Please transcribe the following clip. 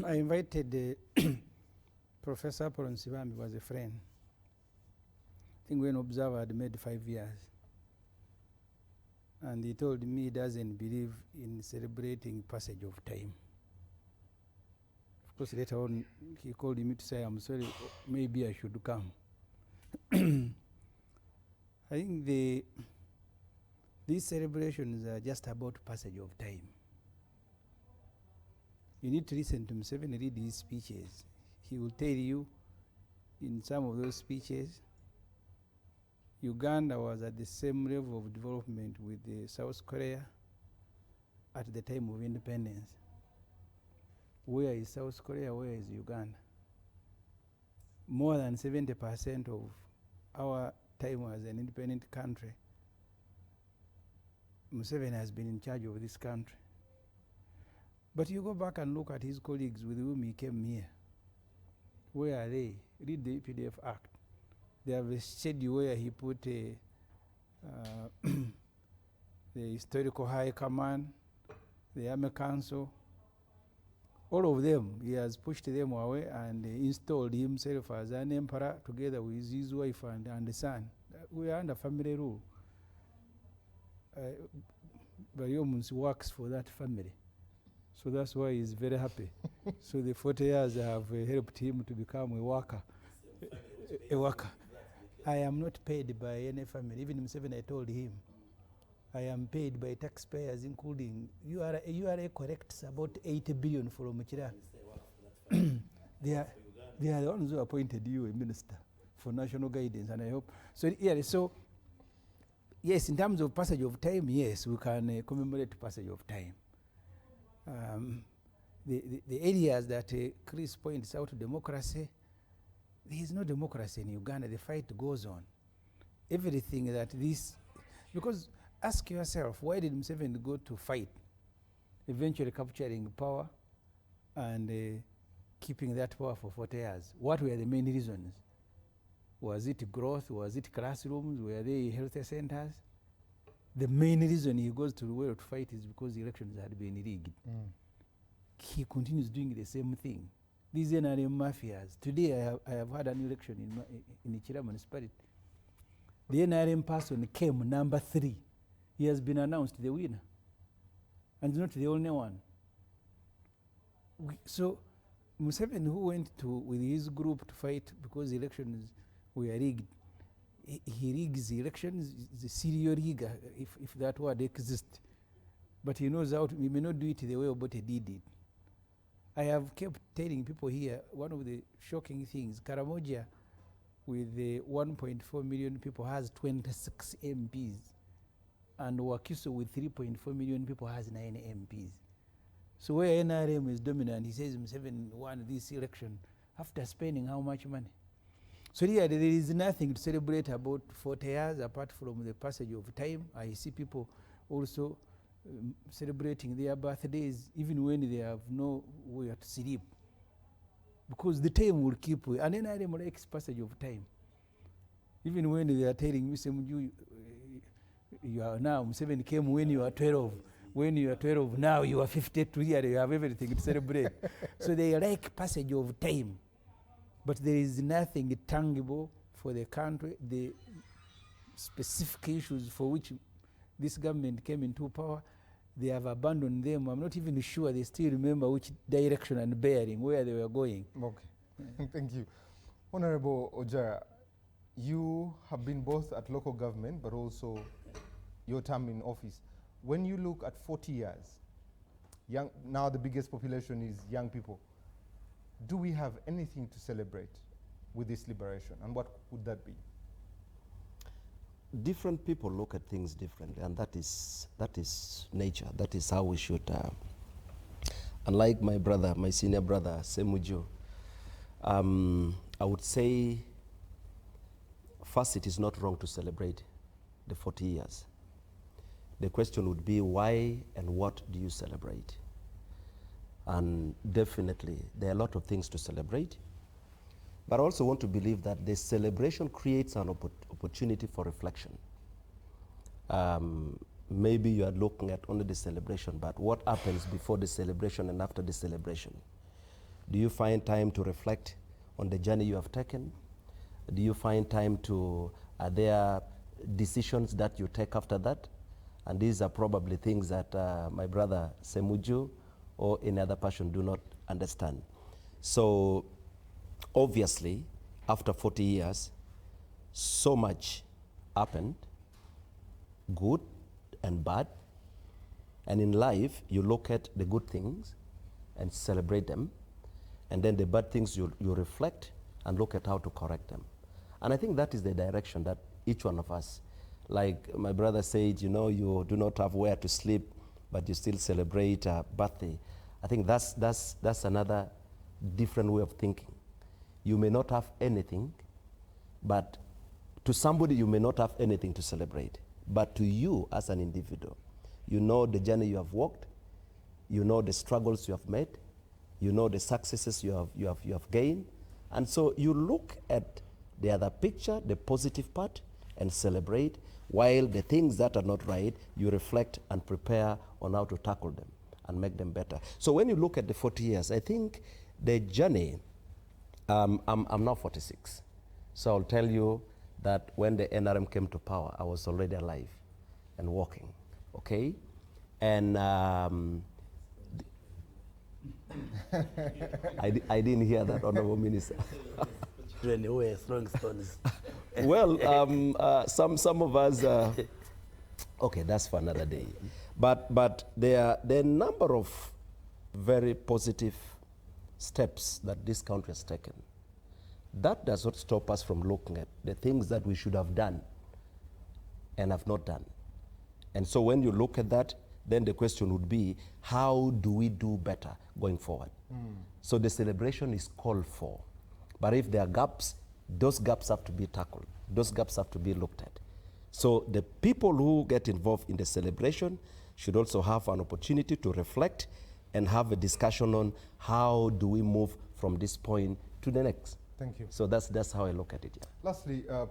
I invited Professor Poronsibambi was a friend. I think when Observer had made 5 years. And he told me he doesn't believe in celebrating passage of time. Of course, later on, he called me to say, I'm sorry, maybe I should come. I think these celebrations are just about passage of time. You need to listen to Museveni read his speeches. He will tell you in some of those speeches, Uganda was at the same level of development with South Korea at the time of independence. Where is South Korea? Where is Uganda? More than 70% of our time as an independent country, Museveni has been in charge of this country. But you go back and look at his colleagues with whom he came here. Where are they? Read the EPDF Act. They have a schedule where he put the Historical High Command, the Army Council. All of them, he has pushed them away and installed himself as an emperor together with his wife and the son. We are under family rule. Bariomunsi works for that family. So that's why he's very happy. So the 40 years have helped him to become a worker. A worker. I am not paid by any family. Even Museveni, I told him, I am paid by taxpayers, including URA collects about 80 billion from Machira. They are the ones who appointed you a minister for national guidance, and I hope. So, yeah, so yes, in terms of passage of time, yes, we can commemorate passage of time. The areas that Chris points out, democracy, there is no democracy in Uganda. The fight goes on. Everything that this, because ask yourself, why did Museveni go to fight, eventually capturing power and keeping that power for 40 years? What were the main reasons? Was it growth? Was it classrooms? Were they health centers? The main reason he goes to the world to fight is because the elections had been rigged. He continues doing the same thing. These NRM mafias. Today I have had an election in Ichira municipality. The NRM person came number 3. He has been announced the winner. And not the only one. So Museveni, who went with his group to fight because the elections were rigged, he rigs the elections, the serial rigger, if that word exists. But he knows how to, he may not do it the way Obote did it. I have kept telling people here, one of the shocking things, Karamoja, with the 1.4 million people, has 26 MPs. And Wakiso, with 3.4 million people, has 9 MPs. So where NRM is dominant, he says Museveni won this election after spending how much money? So here there is nothing to celebrate about 40 years apart from the passage of time. I see people also celebrating their birthdays even when they have nowhere to sleep. Because the time will keep, and NRM likes passage of time. Even when they are telling me, Ssemujju, you are now, Museveni came when you are 12. When you are 12, now you are 52 years, you have everything to celebrate. So they like passage of time. But there is nothing tangible for the country. The specific issues for which this government came into power, they have abandoned them. I'm not even sure they still remember which direction and bearing, where they were going. Okay, yeah. Thank you. Honorable Ojara, you have been both at local government, but also your term in office. When you look at 40 years, now the biggest population is young people. Do we have anything to celebrate with this liberation, and what would that be? Different people look at things differently, and that is nature. That is how we should. Unlike my brother, my senior brother, Ssemujju, I would say, first, it is not wrong to celebrate the 40 years. The question would be why and what do you celebrate? And definitely, there are a lot of things to celebrate. But I also want to believe that the celebration creates an opportunity for reflection. Maybe you are looking at only the celebration, but what happens before the celebration and after the celebration? Do you find time to reflect on the journey you have taken? Do you find time to, are there decisions that you take after that? And these are probably things that my brother Ssemujju or any other person do not understand. So obviously, after 40 years, so much happened, good and bad. And in life, you look at the good things and celebrate them. And then the bad things, you reflect and look at how to correct them. And I think that is the direction that each one of us, like my brother said, you know, you do not have where to sleep, but you still celebrate a birthday. I think that's another different way of thinking. You may not have anything, but to somebody you may not have anything to celebrate. But to you as an individual, you know the journey you have walked, you know the struggles you have made, you know the successes you have gained. And so you look at the other picture, the positive part, and celebrate, while the things that are not right, you reflect and prepare on how to tackle them and make them better. So when you look at the 40 years, I think the journey, I'm now 46. So I'll tell you that when the NRM came to power, I was already alive and walking, okay? And I didn't hear that, Honorable Minister. Who were throwing stones. Well, some of us, okay, that's for another day. But there are a number of very positive steps that this country has taken. That does not stop us from looking at the things that we should have done and have not done. And so when you look at that, then the question would be, how do we do better going forward? So the celebration is called for. But if there are gaps, those gaps have to be tackled. Those gaps have to be looked at. So the people who get involved in the celebration should also have an opportunity to reflect and have a discussion on how do we move from this point to the next. Thank you. So that's how I look at it. Yeah. Lastly, Professor